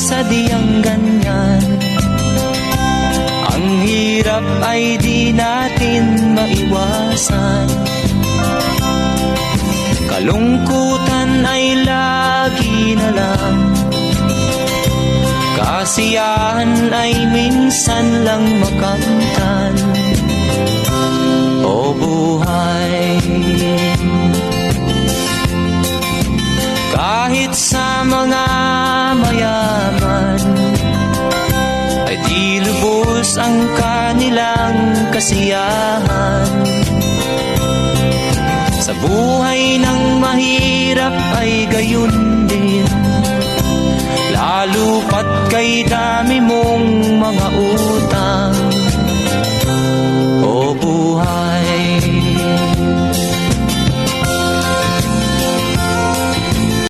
sadyang ganyan. Ang hirap ay di natin maiwasan, kalungkutan ay lagi na lang, kasiyahan ay minsan lang makamtan. O buhay, kahit sa mga mayaman ay di lubos ang kanilang kasiyahan. Sa buhay ng mahirap ay gayon din, lalo pat kay dami mong mga utang.